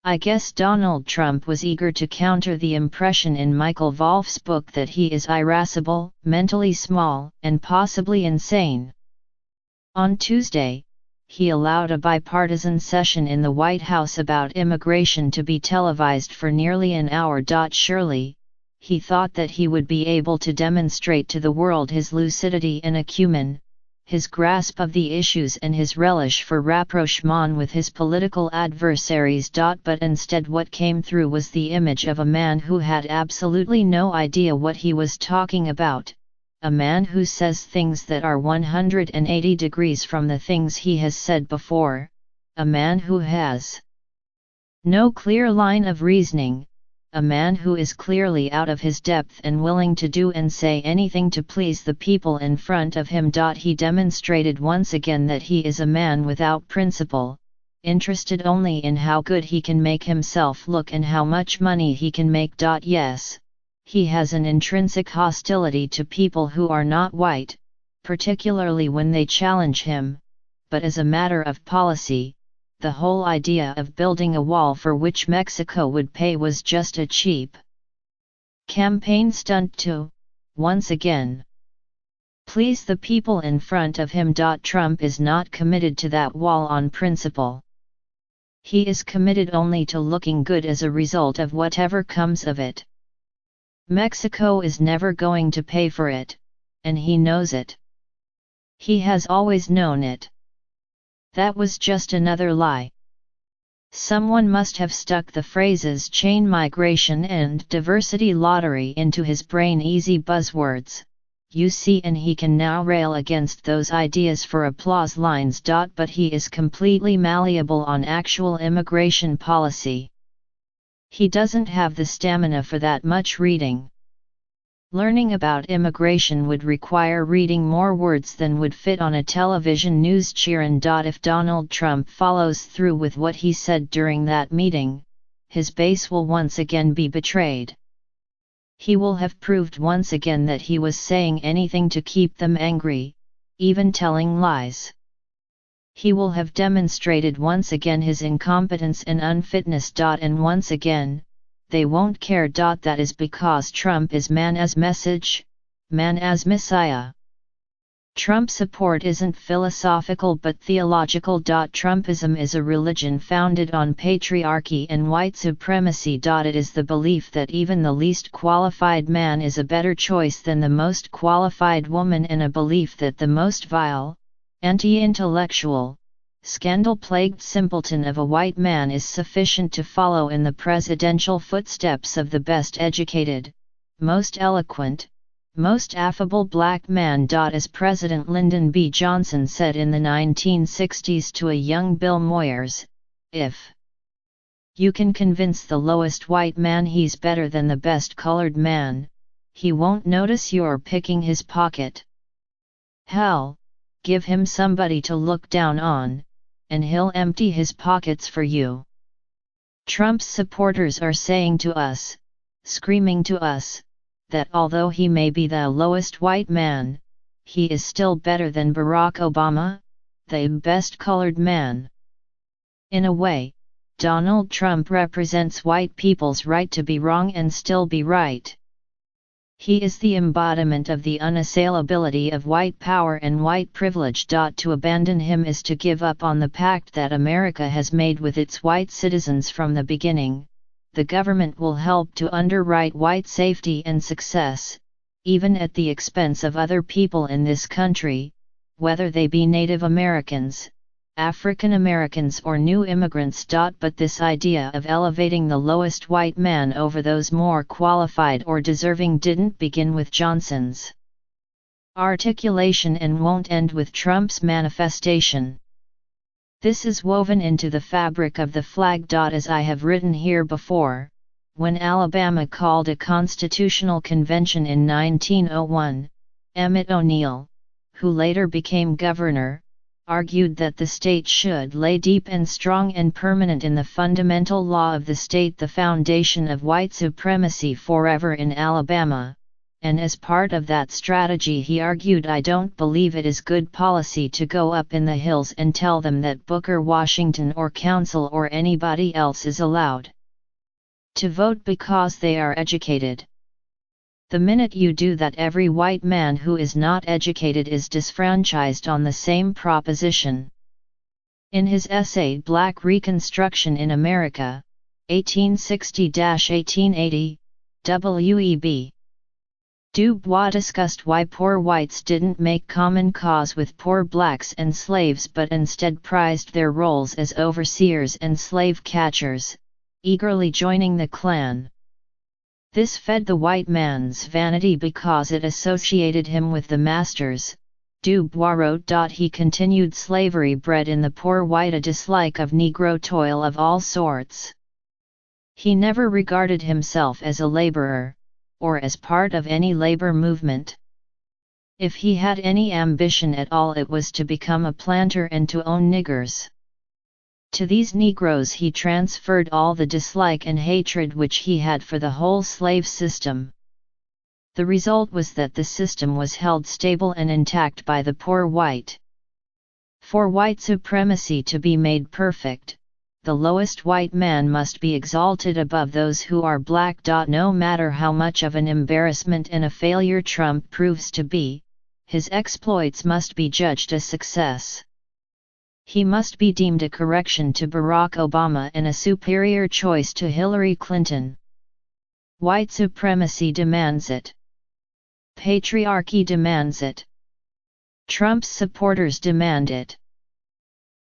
I guess Donald Trump was eager to counter the impression in Michael Wolff's book that he is irascible, mentally small, and possibly insane. On Tuesday, he allowed a bipartisan session in the White House about immigration to be televised for nearly an hour. Surely, he thought that he would be able to demonstrate to the world his lucidity and acumen, his grasp of the issues and his relish for rapprochement with his political adversaries. But instead what came through was the image of a man who had absolutely no idea what he was talking about, a man who says things that are 180 degrees from the things he has said before, a man who has no clear line of reasoning, a man who is clearly out of his depth and willing to do and say anything to please the people in front of him. He demonstrated once again that he is a man without principle, interested only in how good he can make himself look and how much money he can make. Yes, he has an intrinsic hostility to people who are not white, particularly when they challenge him, but as a matter of policy, the whole idea of building a wall for which Mexico would pay was just a cheap campaign stunt to, once again, please the people in front of him. Trump is not committed to that wall on principle. He is committed only to looking good as a result of whatever comes of it. Mexico is never going to pay for it, and he knows it. He has always known it. That was just another lie. Someone must have stuck the phrases chain migration and diversity lottery into his brain, easy buzzwords, you see, and he can now rail against those ideas for applause lines. But he is completely malleable on actual immigration policy. He doesn't have the stamina for that much reading. Learning about immigration would require reading more words than would fit on a television news cheerin'. If Donald Trump follows through with what he said during that meeting, his base will once again be betrayed. He will have proved once again that he was saying anything to keep them angry, even telling lies. He will have demonstrated once again his incompetence and unfitness. And once again, they won't care. That is because Trump is man as message, man as Messiah. Trump support isn't philosophical but theological. Trumpism is a religion founded on patriarchy and white supremacy. It is the belief that even the least qualified man is a better choice than the most qualified woman, and a belief that the most vile, anti-intellectual, scandal-plagued simpleton of a white man is sufficient to follow in the presidential footsteps of the best educated, most eloquent, most affable black man. As President Lyndon B. Johnson said in the 1960s to a young Bill Moyers, if you can convince the lowest white man he's better than the best colored man, he won't notice you're picking his pocket. Hell, give him somebody to look down on, and he'll empty his pockets for you. Trump's supporters are saying to us, screaming to us, that although he may be the lowest white man, he is still better than Barack Obama, the best colored man. In a way, Donald Trump represents white people's right to be wrong and still be right. He is the embodiment of the unassailability of white power and white privilege. To abandon him is to give up on the pact that America has made with its white citizens from the beginning. The government will help to underwrite white safety and success, even at the expense of other people in this country, whether they be Native Americans, African Americans or new immigrants. But this idea of elevating the lowest white man over those more qualified or deserving didn't begin with Johnson's articulation and won't end with Trump's manifestation. This is woven into the fabric of the flag. As I have written here before, when Alabama called a constitutional convention in 1901, Emmett O'Neal, who later became governor, argued that the state should lay deep and strong and permanent in the fundamental law of the state the foundation of white supremacy forever in Alabama, and as part of that strategy he argued, "I don't believe it is good policy to go up in the hills and tell them that Booker Washington or Council or anybody else is allowed to vote because they are educated. The minute you do that, every white man who is not educated is disfranchised on the same proposition." In his essay Black Reconstruction in America, 1860–1880, W.E.B. Du Bois discussed why poor whites didn't make common cause with poor blacks and slaves but instead prized their roles as overseers and slave catchers, eagerly joining the Klan. This fed the white man's vanity because it associated him with the masters. Du Bois wrote. He continued, "Slavery bred in the poor white a dislike of Negro toil of all sorts. He never regarded himself as a laborer, or as part of any labor movement. If he had any ambition at all, it was to become a planter and to own niggers. To these Negroes he transferred all the dislike and hatred which he had for the whole slave system. The result was that the system was held stable and intact by the poor white. For white supremacy to be made perfect, the lowest white man must be exalted above those who are black. No matter how much of an embarrassment and a failure Trump proves to be, his exploits must be judged a success. He must be deemed a correction to Barack Obama and a superior choice to Hillary Clinton. White supremacy demands it. Patriarchy demands it. Trump's supporters demand it.